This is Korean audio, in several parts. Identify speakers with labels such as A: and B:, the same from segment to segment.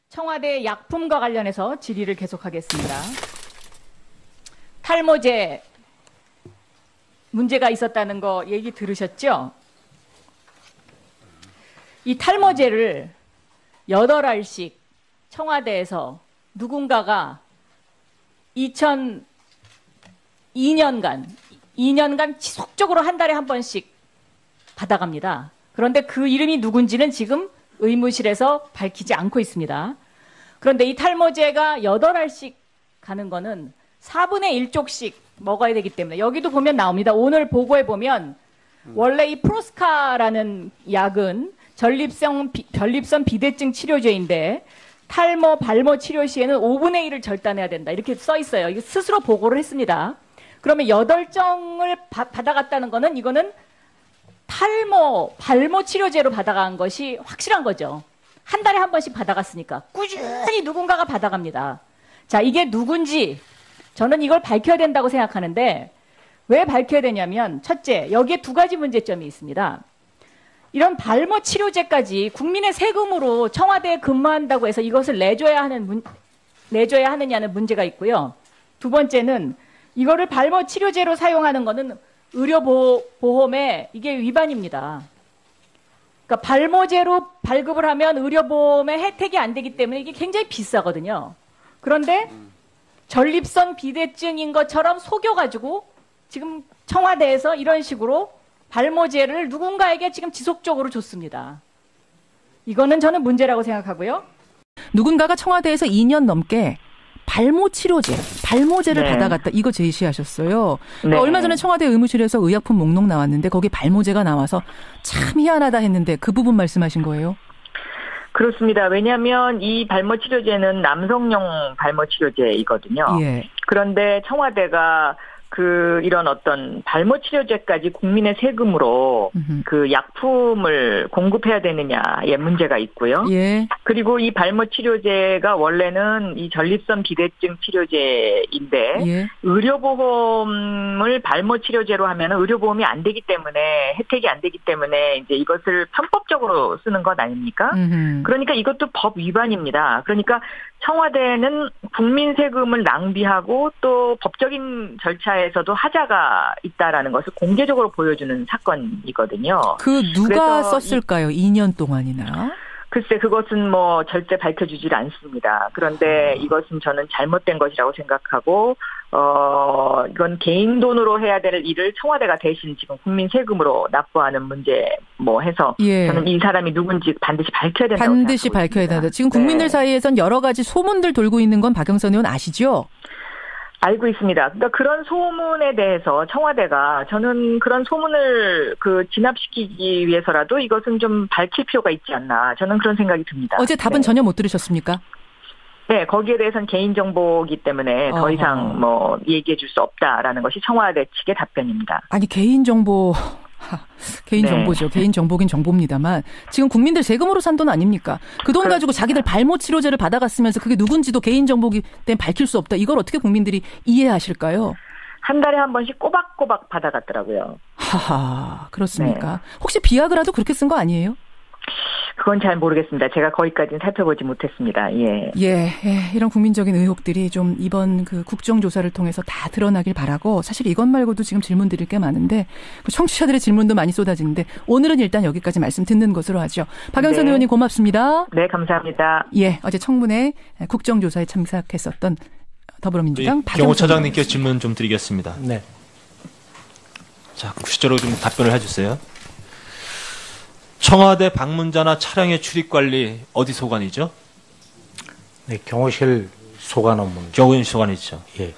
A: 청와대 약품과 관련해서 질의를 계속하겠습니다. 탈모제 문제가 있었다는 거 얘기 들으셨죠? 이 탈모제를 8알씩 청와대에서 누군가가 2년간 지속적으로 한 달에 한 번씩 받아갑니다. 그런데 그 이름이 누군지는 지금 의무실에서 밝히지 않고 있습니다. 그런데 이 탈모제가 8알씩 가는 거는 4분의 1쪽씩 먹어야 되기 때문에 여기도 보면 나옵니다. 오늘 보고에 보면 원래 이 프로스카라는 약은 전립선 비대증 치료제인데 탈모, 발모 치료 시에는 5분의 1을 절단해야 된다. 이렇게 써 있어요. 이거 스스로 보고를 했습니다. 그러면 8정을 받아갔다는 거는 이거는 탈모, 발모 치료제로 받아간 것이 확실한 거죠. 한 달에 한 번씩 받아갔으니까 꾸준히 누군가가 받아갑니다. 자, 이게 누군지 저는 이걸 밝혀야 된다고 생각하는데 왜 밝혀야 되냐면 첫째, 여기에 2가지 문제점이 있습니다. 이런 발모 치료제까지 국민의 세금으로 청와대에 근무한다고 해서 이것을 내줘야 하느냐는 문제가 있고요. 두 번째는 이거를 발모 치료제로 사용하는 거는 의료보험에 이게 위반입니다. 그러니까 발모제로 발급을 하면 의료보험에 혜택이 안 되기 때문에 이게 굉장히 비싸거든요. 그런데 전립선 비대증인 것처럼 속여가지고 지금 청와대에서 이런 식으로 발모제를 누군가에게 지금 지속적으로 줬습니다. 이거는 저는 문제라고 생각하고요.
B: 누군가가 청와대에서 2년 넘게 발모 치료제, 발모제를
C: 네.
B: 받아갔다. 이거 제시하셨어요.
C: 네.
B: 얼마 전에 청와대 의무실에서 의약품 목록 나왔는데 거기 발모제가 나와서 참 희한하다 했는데 그 부분 말씀하신 거예요?
C: 그렇습니다. 왜냐하면 이 발모 치료제는 남성용 발모 치료제이거든요.
B: 예.
C: 그런데 청와대가 이런 어떤 발모 치료제까지 국민의 세금으로 그 약품을 공급해야 되느냐의 문제가 있고요.
B: 예.
C: 그리고 이 발모 치료제가 원래는 이 전립선 비대증 치료제인데
B: 예.
C: 의료보험을 발모 치료제로 하면 의료보험이 안 되기 때문에 혜택이 안 되기 때문에 이제 이것을 편법적으로 쓰는 것 아닙니까? 그러니까 이것도 법 위반입니다. 그러니까 청와대는 국민 세금을 낭비하고 또 법적인 절차에서도 하자가 있다라는 것을 공개적으로 보여주는 사건이거든요.
B: 누가 썼을까요? 2년 동안이나?
C: 글쎄 그것은 뭐 절대 밝혀주질 않습니다. 그런데 이것은 저는 잘못된 것이라고 생각하고 이건 개인 돈으로 해야 될 일을 청와대가 대신 지금 국민 세금으로 납부하는 문제 해서
B: 예.
C: 저는 이 사람이 누군지 반드시 밝혀야 된다고
B: 반드시
C: 생각하고
B: 밝혀야
C: 있습니다.
B: 된다. 지금 국민들
C: 네.
B: 사이에선 여러 가지 소문들 돌고 있는 건 박영선 의원 아시죠?
C: 알고 있습니다. 그러니까 그런 소문에 대해서 청와대가 저는 그런 소문을 진압시키기 위해서라도 이것은 좀 밝힐 필요가 있지 않나. 저는 그런 생각이 듭니다.
B: 어제 답은
C: 네.
B: 전혀 못 들으셨습니까?
C: 네, 거기에 대해서는 개인정보이기 때문에 더 이상 얘기해 줄 수 없다라는 것이 청와대 측의 답변입니다.
B: 아니, 개인정보죠.
C: 네.
B: 개인정보긴 정보입니다만 지금 국민들 세금으로 산 돈 아닙니까? 그 돈 가지고 자기들 발모 치료제를 받아갔으면서 그게 누군지도 개인정보기 때문에 밝힐 수 없다. 이걸 어떻게 국민들이 이해하실까요?
C: 한 달에 한 번씩 꼬박꼬박 받아갔더라고요.
B: 하하, 그렇습니까?
C: 네.
B: 혹시 비아그라도 그렇게 쓴 거 아니에요?
C: 그건 잘 모르겠습니다. 제가 거기까지는 살펴보지 못했습니다. 예.
B: 예, 이런 국민적인 의혹들이 좀 이번 국정조사를 통해서 다 드러나길 바라고 사실 이것 말고도 지금 질문 드릴 게 많은데 청취자들의 질문도 많이 쏟아지는데 오늘은 일단 여기까지 말씀 듣는 것으로 하죠. 박영선
C: 네.
B: 의원님 고맙습니다.
C: 네, 감사합니다.
B: 예, 어제 청문회 국정조사에 참석했었던 더불어민주당 박영선
D: 경호 차장님께 질문 좀 드리겠습니다.
E: 네.
D: 자, 구체적으로 좀 답변을 해주세요. 청와대 방문자나 차량의 출입 관리 어디 소관이죠?
E: 네, 경호실 소관 업무입니다.
D: 경호실 소관이죠.
E: 예.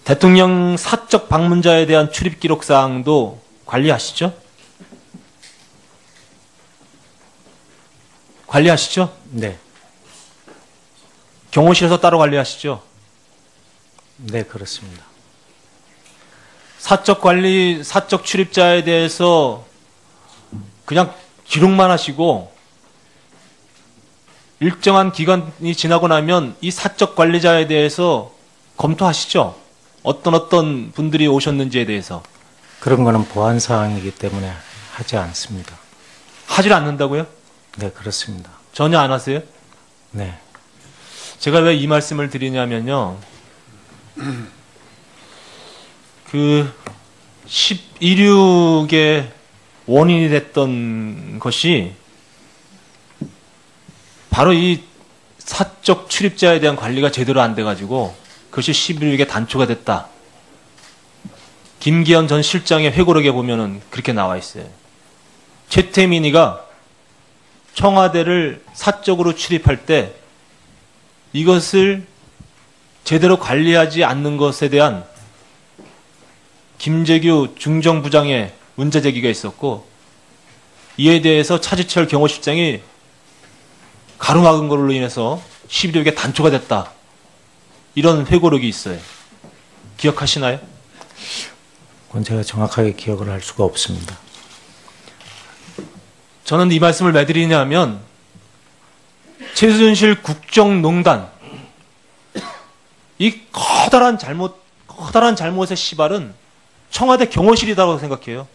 D: 대통령 사적 방문자에 대한 출입 기록 사항도 관리하시죠? 관리하시죠?
E: 네.
D: 경호실에서 따로 관리하시죠?
E: 네, 그렇습니다.
D: 사적 관리, 사적 출입자에 대해서 그냥 기록만 하시고 일정한 기간이 지나고 나면 이 사적 관리자에 대해서 검토하시죠? 어떤 분들이 오셨는지에 대해서.
E: 그런 거는 보안 사항이기 때문에 하지 않습니다.
D: 하질 않는다고요?
E: 네, 그렇습니다.
D: 전혀 안 하세요?
E: 네.
D: 제가 왜 이 말씀을 드리냐면요. 그 11.6의 원인이 됐던 것이 바로 이 사적 출입자에 대한 관리가 제대로 안 돼가지고 그것이 11.6의 단초가 됐다. 김기현 전 실장의 회고록에 보면은 그렇게 나와 있어요. 최태민이가 청와대를 사적으로 출입할 때 이것을 제대로 관리하지 않는 것에 대한 김재규 중정부장의 문제 제기가 있었고, 이에 대해서 차지철 경호실장이 가로막은 걸로 인해서 11.6의 단초가 됐다. 이런 회고록이 있어요. 기억하시나요?
E: 그건 제가 정확하게 기억을 할 수가 없습니다.
D: 저는 이 말씀을 왜 드리냐면, 최순실 국정농단, 이 커다란 잘못의 시발은 청와대 경호실이라고 생각해요.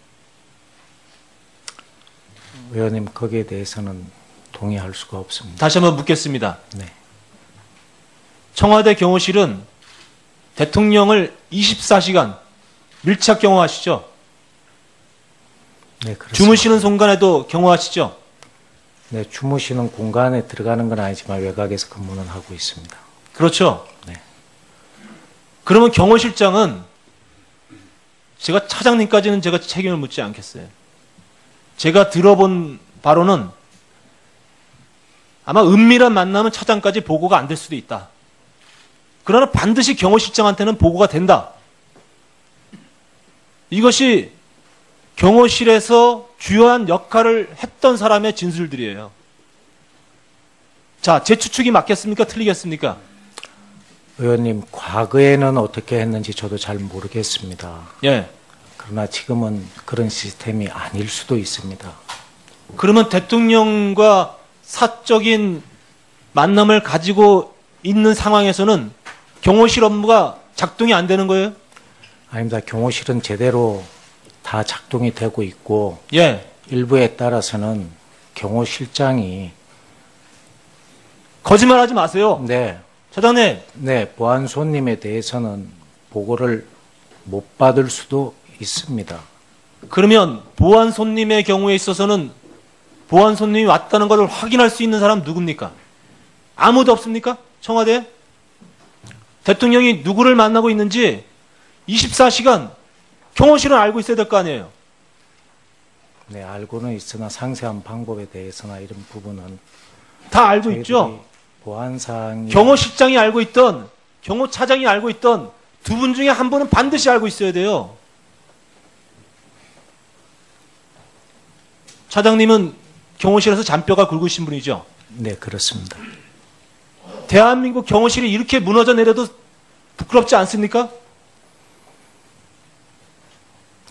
E: 의원님, 거기에 대해서는 동의할 수가 없습니다.
D: 다시 한번 묻겠습니다.
E: 네.
D: 청와대 경호실은 대통령을 24시간 밀착 경호하시죠?
E: 네, 그렇습니다.
D: 주무시는 순간에도 경호하시죠?
E: 네, 주무시는 공간에 들어가는 건 아니지만 외곽에서 근무는 하고 있습니다.
D: 그렇죠?
E: 네.
D: 그러면 경호실장은 제가 차장님까지는 제가 책임을 묻지 않겠어요. 제가 들어본 바로는 아마 은밀한 만남은 차장까지 보고가 안 될 수도 있다. 그러나 반드시 경호실장한테는 보고가 된다. 이것이 경호실에서 주요한 역할을 했던 사람의 진술들이에요. 자, 제 추측이 맞겠습니까? 틀리겠습니까?
E: 의원님, 과거에는 어떻게 했는지 저도 잘 모르겠습니다.
D: 예.
E: 그러나 지금은 그런 시스템이 아닐 수도 있습니다.
D: 그러면 대통령과 사적인 만남을 가지고 있는 상황에서는 경호실 업무가 작동이 안 되는 거예요?
E: 아닙니다. 경호실은 제대로 다 작동이 되고 있고,
D: 예.
E: 일부에 따라서는 경호실장이
D: 거짓말하지 마세요.
E: 네,
D: 차장님.
E: 네, 보안 손님에 대해서는 보고를 못 받을 수도 있습니다.
D: 그러면 보안 손님의 경우에 있어서는 보안 손님이 왔다는 것을 확인할 수 있는 사람 누굽니까? 아무도 없습니까? 청와대에? 대통령이 누구를 만나고 있는지 24시간 경호실은 알고 있어야 될 거 아니에요.
E: 네, 알고는 있으나 상세한 방법에 대해서나 이런 부분은
D: 다 알고 있죠?
E: 보안사항이
D: 경호실장이 알고 있던, 경호차장이 알고 있던 두 분 중에 한 분은 반드시 알고 있어야 돼요. 차장님은 경호실에서 잔뼈가 굵으신 분이죠?
E: 네, 그렇습니다.
D: 대한민국 경호실이 이렇게 무너져 내려도 부끄럽지 않습니까?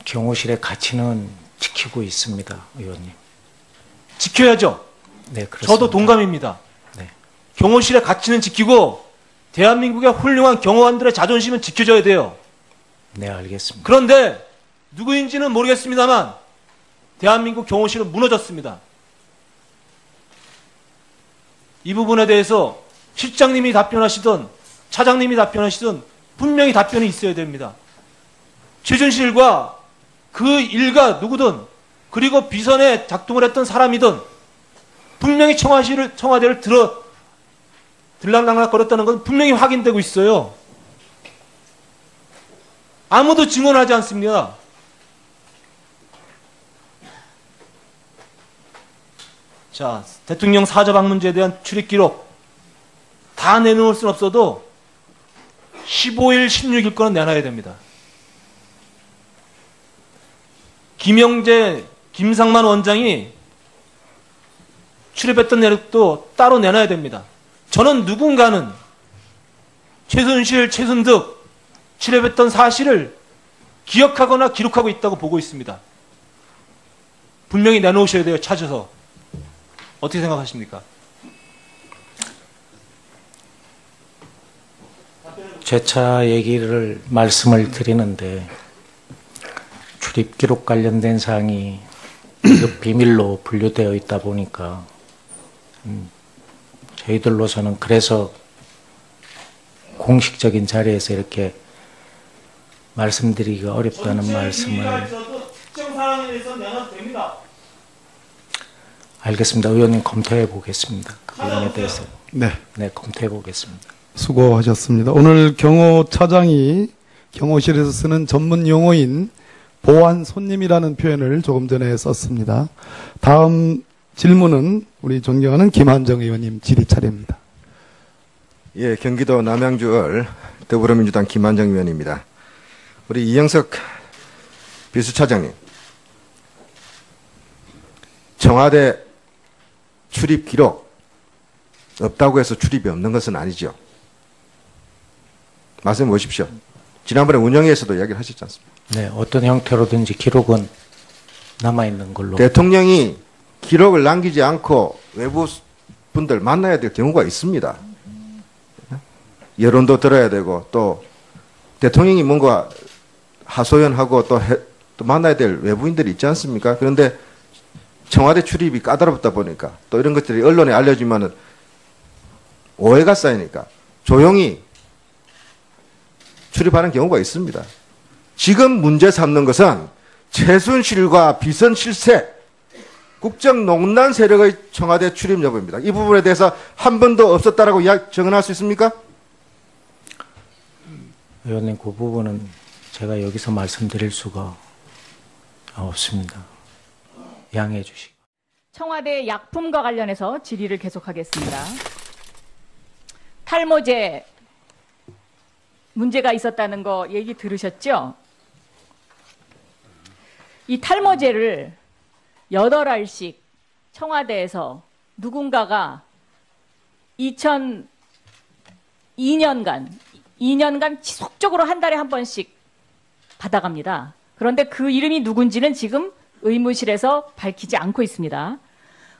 E: 경호실의 가치는 지키고 있습니다, 의원님.
D: 지켜야죠.
E: 네, 그렇습니다.
D: 저도 동감입니다.
E: 네.
D: 경호실의 가치는 지키고 대한민국의 훌륭한 경호관들의 자존심은 지켜져야 돼요.
E: 네, 알겠습니다.
D: 그런데 누구인지는 모르겠습니다만 대한민국 경호실은 무너졌습니다. 이 부분에 대해서 실장님이 답변하시든 차장님이 답변하시든 분명히 답변이 있어야 됩니다. 최순실과 그 일가 누구든 그리고 비선에 작동을 했던 사람이든 분명히 청와대를 들락날락거렸다는 건 분명히 확인되고 있어요. 아무도 증언하지 않습니다. 자, 대통령 사저 방문지에 대한 출입 기록 다 내놓을 수는 없어도 15일, 16일 거는 내놔야 됩니다. 김영재, 김상만 원장이 출입했던 내역도 따로 내놔야 됩니다. 저는 누군가는 최순실, 최순득 출입했던 사실을 기억하거나 기록하고 있다고 보고 있습니다. 분명히 내놓으셔야 돼요. 찾아서. 어떻게 생각하십니까?
E: 재차 말씀을 드리는데 출입 기록 관련된 사항이 비밀로 분류되어 있다 보니까 저희들로서는 그래서 공식적인 자리에서 이렇게 말씀드리기가 어렵다는 말씀을.
D: 특정 사항에 대해서는 내놔도 됩니다.
E: 알겠습니다. 의원님 검토해 보겠습니다. 그 부분에 대해서.
F: 네.
E: 네, 검토해 보겠습니다.
F: 수고하셨습니다. 오늘 경호차장이 경호실에서 쓰는 전문 용어인 보안 손님이라는 표현을 조금 전에 썼습니다. 다음 질문은 우리 존경하는 김한정 의원님 질의 차례입니다.
G: 예, 경기도 남양주을 더불어민주당 김한정 의원입니다. 우리 이영석 비서차장님, 청와대 출입 기록 없다고 해서 출입이 없는 것은 아니죠. 말씀해 보십시오. 지난번에 운영위에서도 이야기를 하셨지 않습니까?
E: 네, 어떤 형태로든지 기록은 남아있는 걸로.
G: 대통령이 기록을 남기지 않고 외부 분들 만나야 될 경우가 있습니다. 여론도 들어야 되고 또 대통령이 뭔가 하소연하고 또 만나야 될 외부인들이 있지 않습니까? 그런데 청와대 출입이 까다롭다 보니까 또 이런 것들이 언론에 알려지면은 오해가 쌓이니까 조용히 출입하는 경우가 있습니다. 지금 문제 삼는 것은 최순실과 비선실세, 국정농단 세력의 청와대 출입 여부입니다. 이 부분에 대해서 한 번도 없었다라고 정언할 수 있습니까?
E: 의원님, 그 부분은 제가 여기서 말씀드릴 수가 없습니다. 양해해 주시고.
A: 청와대 약품과 관련해서 질의를 계속하겠습니다. 탈모제 문제가 있었다는 거 얘기 들으셨죠? 이 탈모제를 8알씩 청와대에서 누군가가 2년간 지속적으로 한 달에 한 번씩 받아갑니다. 그런데 그 이름이 누군지는 지금 의무실에서 밝히지 않고 있습니다.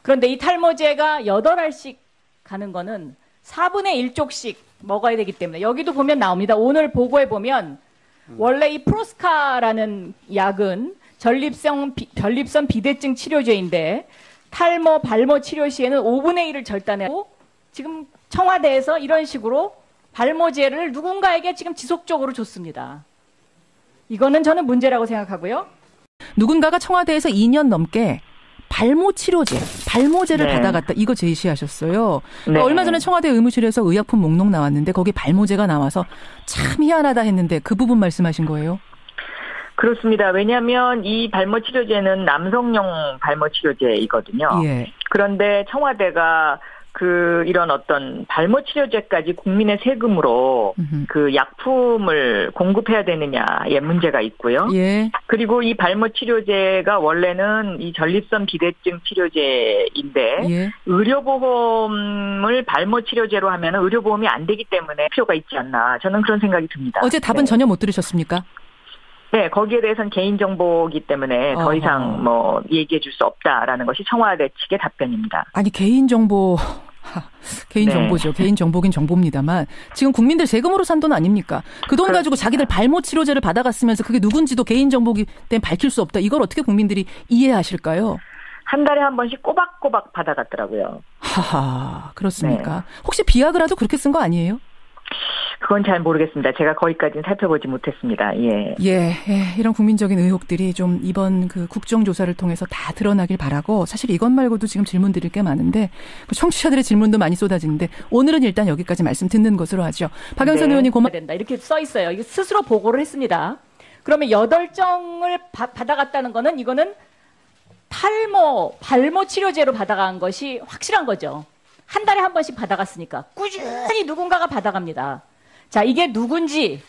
A: 그런데 이 탈모제가 8알씩 가는 거는 4분의 1쪽씩 먹어야 되기 때문에 여기도 보면 나옵니다. 오늘 보고에 보면 원래 이 프로스카라는 약은 전립선 비대증 치료제인데 탈모, 발모 치료 시에는 5분의 1을 절단하고 지금 청와대에서 이런 식으로 발모제를 누군가에게 지금 지속적으로 줬습니다. 이거는 저는 문제라고 생각하고요.
B: 누군가가 청와대에서 2년 넘게 발모제를
C: 네.
B: 받아갔다. 이거 제시하셨어요.
C: 네.
B: 얼마 전에 청와대 의무실에서 의약품 목록 나왔는데 거기 발모제가 나와서 참 희한하다 했는데 그 부분 말씀하신 거예요?
C: 그렇습니다. 왜냐하면 이 발모 치료제는 남성용 발모 치료제이거든요.
B: 예.
C: 그런데 청와대가 이런 어떤 발모 치료제까지 국민의 세금으로 그 약품을 공급해야 되느냐의 문제가 있고요.
B: 예.
C: 그리고 이 발모 치료제가 원래는 이 전립선 비대증 치료제인데
B: 예.
C: 의료보험을 발모 치료제로 하면 의료보험이 안 되기 때문에 필요가 있지 않나. 저는 그런 생각이 듭니다.
B: 어제 답은 전혀 못 들으셨습니까?
C: 네, 거기에 대해서는 개인정보이기 때문에 더 이상 얘기해 줄 수 없다라는 것이 청와대 측의 답변입니다.
B: 아니, 개인정보죠.
C: 네.
B: 개인정보긴 정보입니다만 지금 국민들 세금으로 산 돈 아닙니까? 그 돈 가지고 자기들 발모 치료제를 받아갔으면서 그게 누군지도 개인정보기 때문에 밝힐 수 없다. 이걸 어떻게 국민들이 이해하실까요?
C: 한 달에 한 번씩 꼬박꼬박 받아갔더라고요.
B: 하하, 그렇습니까?
C: 네.
B: 혹시 비아그라도 그렇게 쓴 거 아니에요?
C: 그건 잘 모르겠습니다. 제가 거기까지는 살펴보지 못했습니다. 예.
B: 예, 이런 국민적인 의혹들이 좀 이번 그 국정조사를 통해서 다 드러나길 바라고 사실 이것 말고도 지금 질문 드릴 게 많은데 청취자들의 질문도 많이 쏟아지는데 오늘은 일단 여기까지 말씀 듣는 것으로 하죠. 박영선 의원님
A: 된다. 이렇게 써 있어요. 이게 스스로 보고를 했습니다. 그러면 8정을 받아갔다는 거는 이거는 발모 치료제로 받아간 것이 확실한 거죠. 한 달에 한 번씩 받아갔으니까 꾸준히 누군가가 받아갑니다. 자, 이게 누군지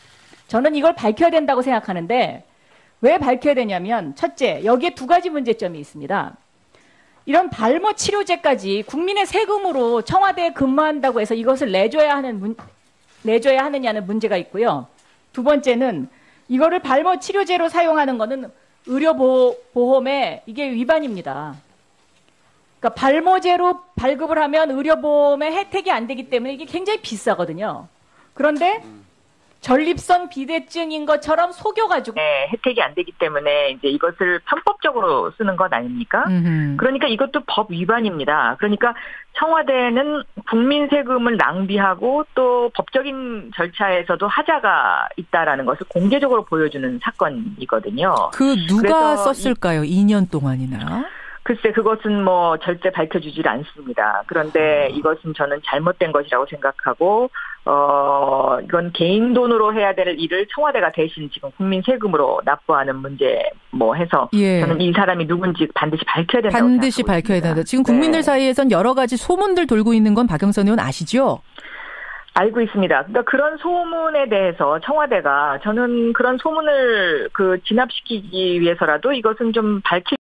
A: 저는 이걸 밝혀야 된다고 생각하는데 왜 밝혀야 되냐면 첫째, 여기에 2가지 문제점이 있습니다. 이런 발모 치료제까지 국민의 세금으로 청와대에 근무한다고 해서 이것을 내줘야 하느냐는 문제가 있고요. 2번째는 이거를 발모 치료제로 사용하는 거는 의료보험에 이게 위반입니다. 그러니까 발모제로 발급을 하면 의료보험에 혜택이 안 되기 때문에 이게 굉장히 비싸거든요. 그런데 전립선 비대증인 것처럼 속여가지고
C: 혜택이 안 되기 때문에 이제 이것을 편법적으로 쓰는 것 아닙니까? 그러니까 이것도 법 위반입니다. 그러니까 청와대는 국민 세금을 낭비하고 또 법적인 절차에서도 하자가 있다라는 것을 공개적으로 보여주는 사건이거든요.
B: 그 누가 썼을까요? 2년 동안이나?
C: 글쎄 그것은 뭐 절대 밝혀주질 않습니다. 그런데 이것은 저는 잘못된 것이라고 생각하고 이건 개인 돈으로 해야 될 일을 청와대가 대신 지금 국민 세금으로 납부하는 문제 뭐 해서
B: 예.
C: 저는 이 사람이 누군지 반드시 밝혀야 된다고
B: 반드시
C: 생각하고
B: 밝혀야
C: 있습니다.
B: 된다. 지금 국민들 사이에선 여러 가지 소문들 돌고 있는 건 박영선 의원 아시죠?
C: 알고 있습니다. 그러니까 그런 소문에 대해서 청와대가 저는 그런 소문을 진압시키기 위해서라도 이것은 좀 밝힐